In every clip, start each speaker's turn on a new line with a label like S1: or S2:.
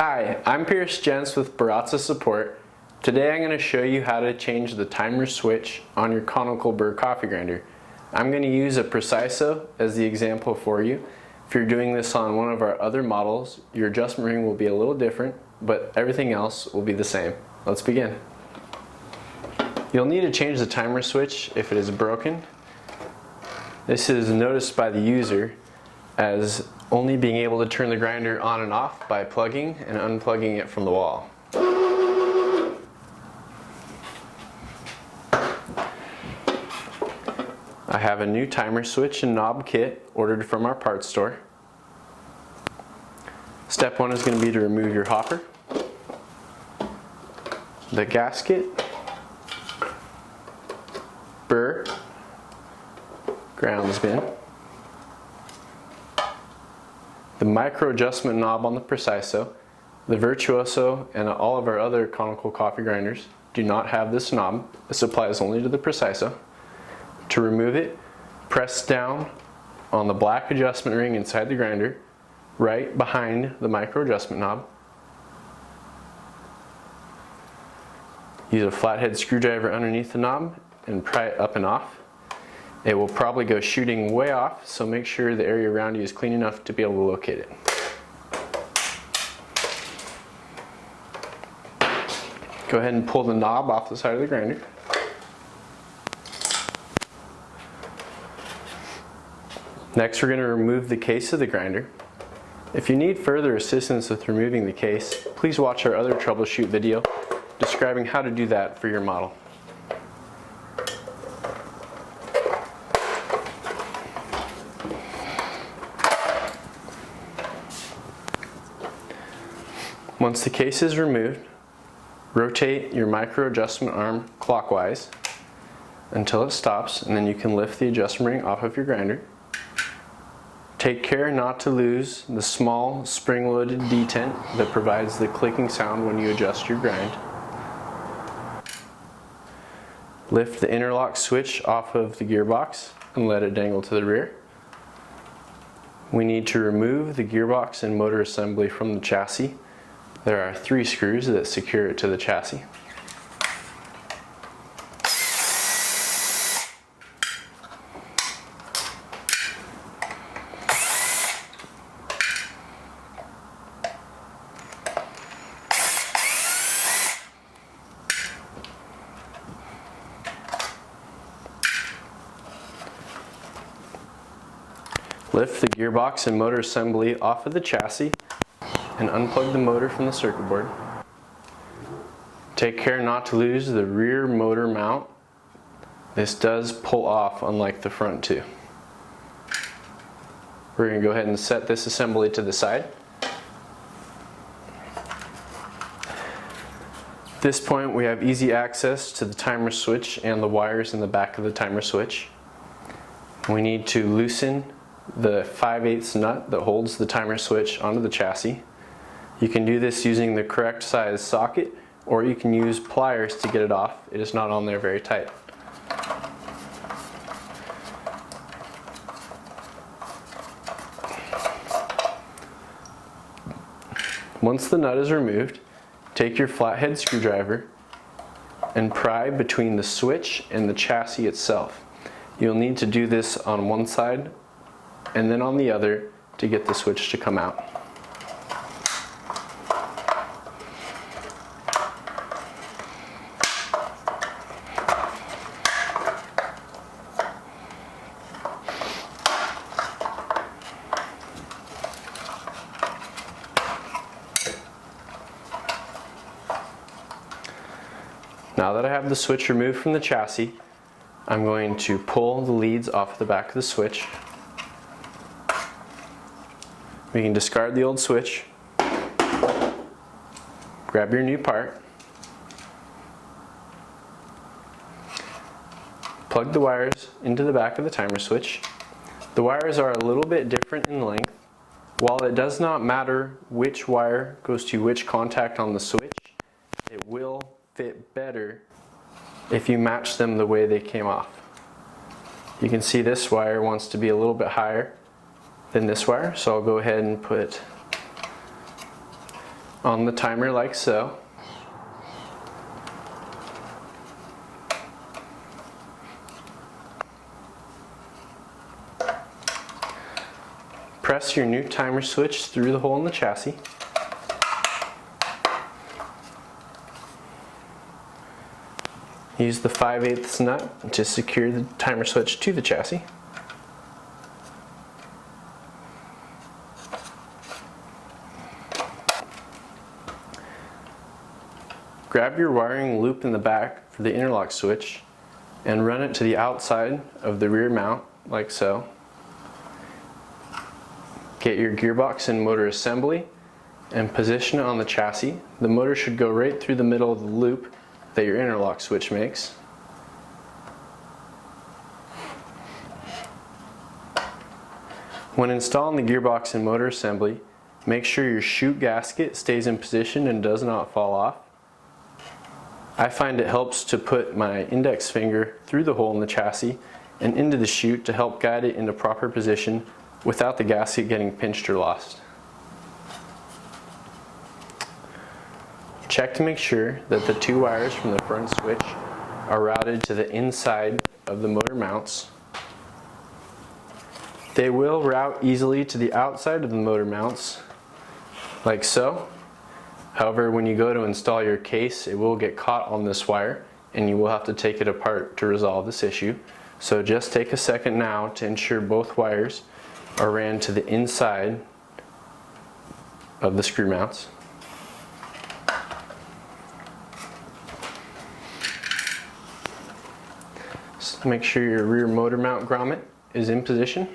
S1: Hi, I'm Pierce Jens with Baratza Support. Today I'm going to show you how to change the timer switch on your Conical burr coffee grinder. I'm going to use a Preciso as the example for you. If you're doing this on one of our other models, your adjustment ring will be a little different, but everything else will be the same. Let's begin. You'll need to change the timer switch if it is broken. This is noticed by the user as only being able to turn the grinder on and off by plugging and unplugging it from the wall. I have a new timer switch and knob kit ordered from our parts store. Step one is going to be to remove your hopper, the gasket, burr, grounds bin, the micro adjustment knob on the Preciso. The Virtuoso and all of our other Conical coffee grinders do not have this knob. This applies only to the Preciso. To remove it, press down on the black adjustment ring inside the grinder, right behind the micro adjustment knob. Use a flathead screwdriver underneath the knob and pry it up and off. It will probably go shooting way off, so make sure the area around you is clean enough to be able to locate it. Go ahead and pull the knob off the side of the grinder. Next, we're going to remove the case of the grinder. If you need further assistance with removing the case, please watch our other troubleshoot video describing how to do that for your model. Once the case is removed, rotate your micro adjustment arm clockwise until it stops, and then you can lift the adjustment ring off of your grinder. Take care not to lose the small spring-loaded detent that provides the clicking sound when you adjust your grind. Lift the interlock switch off of the gearbox and let it dangle to the rear. We need to remove the gearbox and motor assembly from the chassis. There are 3 screws that secure it to the chassis. Lift the gearbox and motor assembly off of the chassis and unplug the motor from the circuit board. Take care not to lose the rear motor mount. This does pull off, unlike the front two. We're going to go ahead and set this assembly to the side. At this point, we have easy access to the timer switch and the wires in the back of the timer switch. We need to loosen the 5/8 nut that holds the timer switch onto the chassis. You can do this using the correct size socket, or you can use pliers to get it off. It is not on there very tight. Once the nut is removed, take your flathead screwdriver and pry between the switch and the chassis itself. You'll need to do this on one side and then on the other to get the switch to come out. Now that I have the switch removed from the chassis, I'm going to pull the leads off the back of the switch. We can discard the old switch, grab your new part, plug the wires into the back of the timer switch. The wires are a little bit different in length. While it does not matter which wire goes to which contact on the switch, it will fit better if you match them the way they came off. You can see this wire wants to be a little bit higher than this wire, so I'll go ahead and put on the timer like so. Press your new timer switch through the hole in the chassis. Use the 5/8 nut to secure the timer switch to the chassis. Grab your wiring loop in the back for the interlock switch and run it to the outside of the rear mount like so. Get your gearbox and motor assembly and position it on the chassis. The motor should go right through the middle of the loop that your interlock switch makes. When installing the gearbox and motor assembly, make sure your chute gasket stays in position and does not fall off. I find it helps to put my index finger through the hole in the chassis and into the chute to help guide it into proper position without the gasket getting pinched or lost. Check to make sure that the two wires from the front switch are routed to the inside of the motor mounts. They will route easily to the outside of the motor mounts, like so. However, when you go to install your case, it will get caught on this wire and you will have to take it apart to resolve this issue. So just take a second now to ensure both wires are ran to the inside of the screw mounts. So make sure your rear motor mount grommet is in position.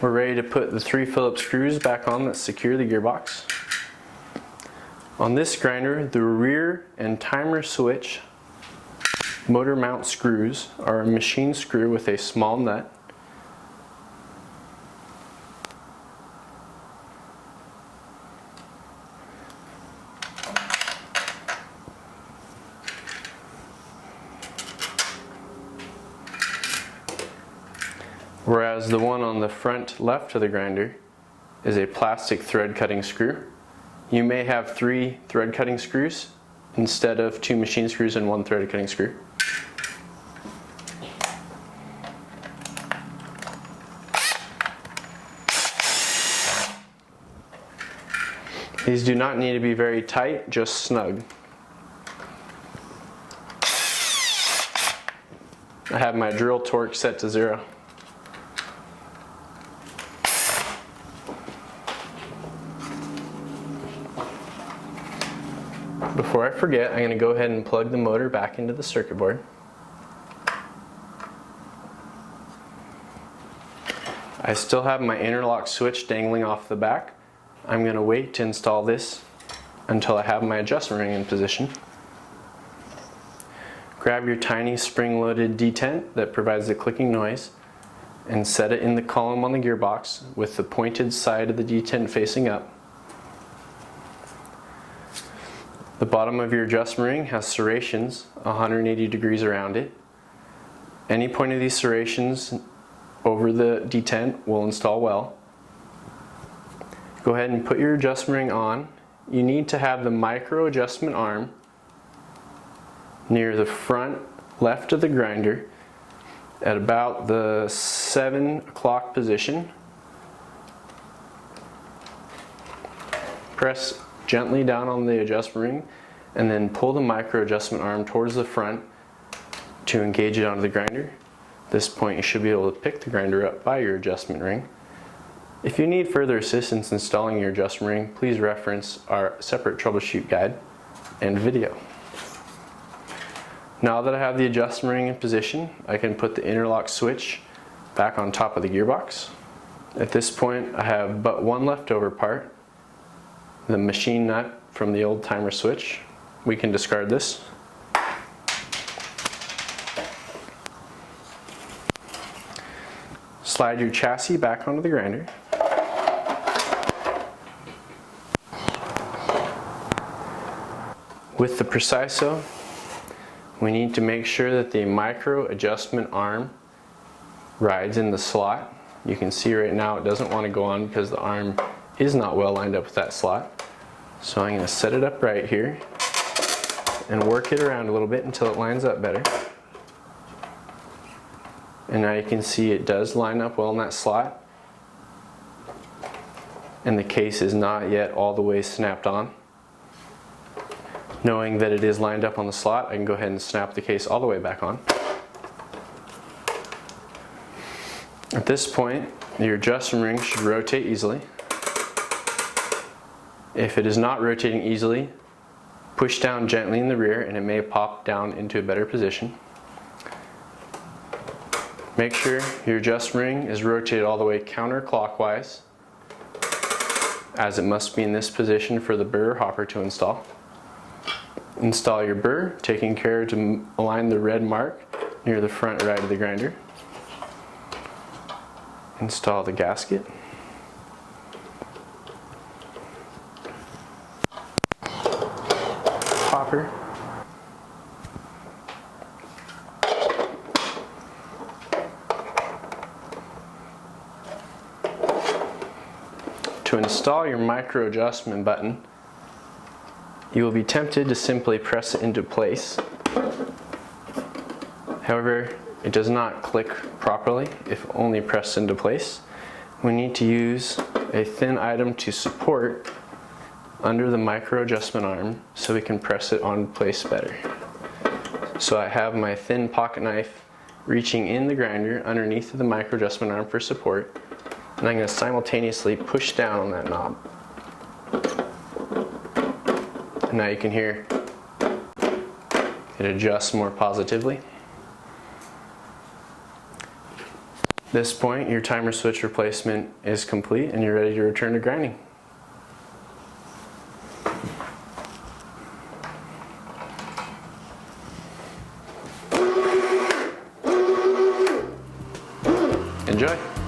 S1: We're ready to put the 3 Phillips screws back on that secure the gearbox. On this grinder, the rear and timer switch motor mount screws are a machine screw with a small nut. Whereas the one on the front left of the grinder is a plastic thread cutting screw. You may have 3 thread cutting screws instead of 2 machine screws and 1 thread cutting screw. These do not need to be very tight, just snug. I have my drill torque set to 0. Before I forget, I'm going to go ahead and plug the motor back into the circuit board. I still have my interlock switch dangling off the back. I'm going to wait to install this until I have my adjustment ring in position. Grab your tiny spring-loaded detent that provides a clicking noise and set it in the column on the gearbox with the pointed side of the detent facing up. The bottom of your adjustment ring has serrations 180 degrees around it. Any point of these serrations over the detent will install well. Go ahead and put your adjustment ring on. You need to have the micro adjustment arm near the front left of the grinder at about the 7 o'clock position. Press gently down on the adjustment ring and then pull the micro adjustment arm towards the front to engage it onto the grinder. At this point you should be able to pick the grinder up by your adjustment ring. If you need further assistance installing your adjustment ring, please reference our separate troubleshoot guide and video. Now that I have the adjustment ring in position, I can put the interlock switch back on top of the gearbox. At this point I have but one leftover part, the machine nut from the old timer switch. We can discard this. Slide your chassis back onto the grinder. With the Preciso, we need to make sure that the micro adjustment arm rides in the slot You can see right now it doesn't want to go on because the arm is not well lined up with that slot. So I'm going to set it up right here and work it around a little bit until it lines up better. And now you can see it does line up well in that slot. And the case is not yet all the way snapped on. Knowing that it is lined up on the slot, I can go ahead and snap the case all the way back on. At this point, your adjustment ring should rotate easily. If it is not rotating easily, push down gently in the rear and it may pop down into a better position. Make sure your adjustment ring is rotated all the way counterclockwise, as it must be in this position for the burr hopper to install. Install your burr, taking care to align the red mark near the front right of the grinder. Install the gasket. Hopper. To install your micro adjustment button, you will be tempted to simply press it into place. However, it does not click properly if only pressed into place. We need to use a thin item to support under the micro adjustment arm so we can press it on place better. So I have my thin pocket knife reaching in the grinder underneath the micro adjustment arm for support, and I'm going to simultaneously push down on that knob. And now you can hear it adjusts more positively. At this point, your timer switch replacement is complete and you're ready to return to grinding. Enjoy!